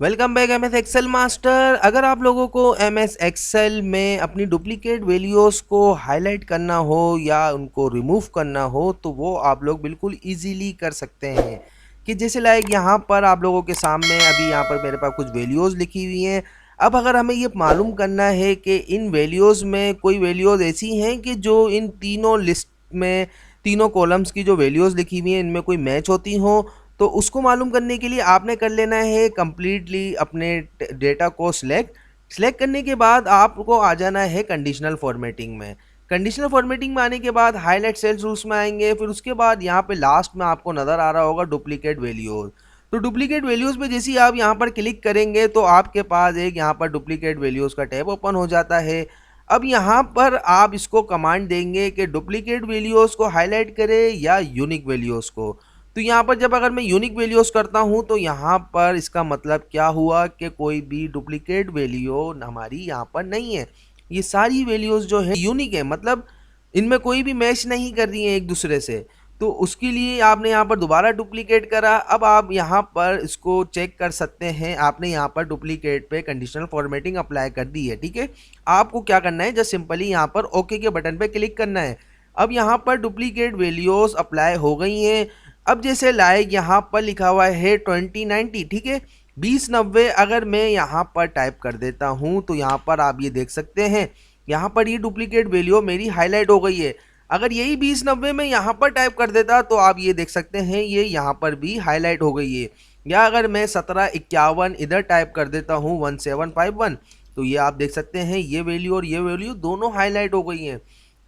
Welcome back M S Excel master. अगर आप लोगों को एम एस एक्सेल में अपनी डुप्लीकेट वैल्यूज़ को हाईलाइट करना हो या उनको रिमूव करना हो तो वो आप लोग बिल्कुल इजीली कर सकते हैं। कि जैसे लाइक यहाँ पर आप लोगों के सामने अभी यहाँ पर मेरे पास कुछ वैल्यूज़ लिखी हुई हैं। अब अगर हमें ये मालूम करना है कि इन वैल्यूज़ में कोई वैल्यूज़ ऐसी हैं कि जो इन तीनों लिस्ट में, तीनों कॉलम्स की जो वैल्यूज़ लिखी हुई हैं इनमें कोई मैच होती हों, तो उसको मालूम करने के लिए आपने कर लेना है कम्प्लीटली अपने डेटा को सेलेक्ट करने के बाद आपको आ जाना है कंडीशनल फॉर्मेटिंग में। कंडीशनल फॉर्मेटिंग में आने के बाद हाईलाइट सेल्स रूल्स में आएंगे। फिर उसके बाद यहाँ पे लास्ट में आपको नज़र आ रहा होगा डुप्लीकेट वैल्यूज़। तो डुप्लीकेट वैल्यूज़ पे जैसे ही आप यहाँ पर क्लिक करेंगे तो आपके पास एक यहाँ पर डुप्लीकेट वैल्यूज़ का टैब ओपन हो जाता है। अब यहाँ पर आप इसको कमांड देंगे कि डुप्लीकेट वैल्यूज़ को हाईलाइट करे या यूनिक वैल्यूज़ को। तो यहाँ पर जब अगर मैं यूनिक वैल्यूज़ करता हूँ तो यहाँ पर इसका मतलब क्या हुआ कि कोई भी डुप्लीकेट वैल्यू हमारी यहाँ पर नहीं है। ये सारी वैल्यूज़ जो है यूनिक है, मतलब इनमें कोई भी मैच नहीं कर रही है एक दूसरे से। तो उसके लिए आपने यहाँ पर दोबारा डुप्लीकेट करा। अब आप यहाँ पर इसको चेक कर सकते हैं, आपने यहाँ पर डुप्लीकेट पे कंडीशनल फॉर्मेटिंग अप्लाई कर दी है। ठीक है, आपको क्या करना है, जस्ट सिंपली यहाँ पर ओके के बटन पे क्लिक करना है। अब यहाँ पर डुप्लीकेट वैल्यूज़ अप्लाई हो गई हैं। अब जैसे लाइक यहाँ पर लिखा हुआ है 2090, ठीक है, 2090 अगर मैं यहाँ पर टाइप कर देता हूँ तो यहाँ पर आप ये देख सकते हैं, यहाँ पर ये डुप्लीकेट वैल्यू मेरी हाईलाइट हो गई है। अगर यही 2090 में यहाँ पर टाइप कर देता तो आप ये देख सकते हैं ये यहाँ पर भी हाईलाइट हो गई है। या अगर मैं 1751 इधर टाइप कर देता हूँ 1751, तो ये आप देख सकते हैं ये वैल्यू और ये वैल्यू दोनों हाईलाइट हो गई हैं।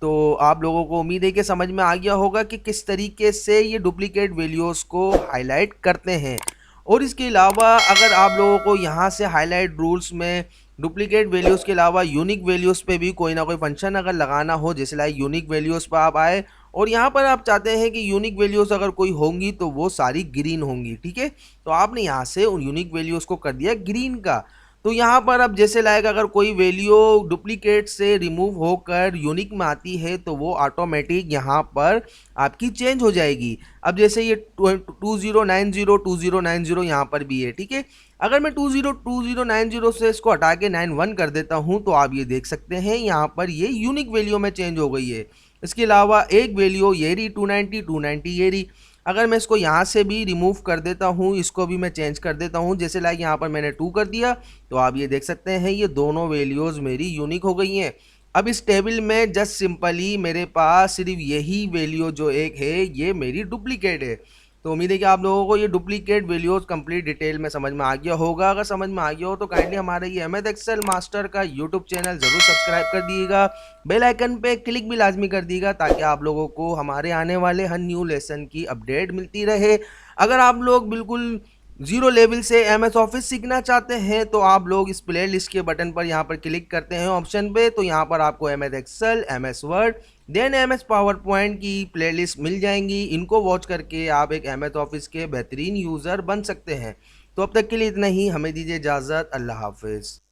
तो आप लोगों को उम्मीद है कि समझ में आ गया होगा कि किस तरीके से ये डुप्लीकेट वैल्यूज़ को हाईलाइट करते हैं। और इसके अलावा अगर आप लोगों को यहाँ से हाईलाइट रूल्स में डुप्लीकेट वैल्यूज़ के अलावा यूनिक वैल्यूज़ पे भी कोई ना कोई फंक्शन अगर लगाना हो, जैसे लाइक यूनिक वैल्यूज़ पर आप आए और यहाँ पर आप चाहते हैं कि यूनिक वैल्यूज़ अगर कोई होंगी तो वो सारी ग्रीन होंगी, ठीक है, तो आपने यहाँ से उन यूनिक वैल्यूज़ को कर दिया ग्रीन का। तो यहाँ पर अब जैसे लाइक अगर कोई वैल्यू डुप्लीकेट से रिमूव होकर यूनिक में आती है तो वो ऑटोमेटिक यहाँ पर आपकी चेंज हो जाएगी। अब जैसे ये 2090 यहाँ पर भी है, ठीक है, अगर मैं 2090 से इसको हटा के 91 कर देता हूँ तो आप ये देख सकते हैं यहाँ पर ये यूनिक वैल्यू में चेंज हो गई है। इसके अलावा एक वैल्यू ये रही 290 ये रही। अगर मैं इसको यहाँ से भी रिमूव कर देता हूँ, इसको भी मैं चेंज कर देता हूँ, जैसे लाइक यहाँ पर मैंने 2 कर दिया तो आप ये देख सकते हैं ये दोनों वैल्यूज़ मेरी यूनिक हो गई हैं। अब इस टेबल में जस्ट सिंपली मेरे पास सिर्फ यही वैल्यू जो एक है ये मेरी डुप्लीकेट है। तो उम्मीद है कि आप लोगों को ये डुप्लीकेट वैल्यूज़ कंप्लीट डिटेल में समझ में आ गया होगा। अगर समझ में आ गया हो तो काइंडली हमारे ये एमएस एक्सेल मास्टर का यूट्यूब चैनल ज़रूर सब्सक्राइब कर दिएगा, बेल आइकन पे क्लिक भी लाजमी कर दिएगा ताकि आप लोगों को हमारे आने वाले हर न्यू लेसन की अपडेट मिलती रहे। अगर आप लोग बिल्कुल जीरो लेवल से एमएस ऑफिस सीखना चाहते हैं तो आप लोग इस प्ले लिस्ट के बटन पर यहाँ पर क्लिक करते हैं ऑप्शन पे, तो यहाँ पर आपको MS Excel, MS Word, then MS PowerPoint की प्लेलिस्ट मिल जाएंगी। इनको वॉच करके आप एक एमएस ऑफिस के बेहतरीन यूज़र बन सकते हैं। तो अब तक के लिए इतना ही, हमें दीजिए इजाज़त। अल्लाह हाफिज़।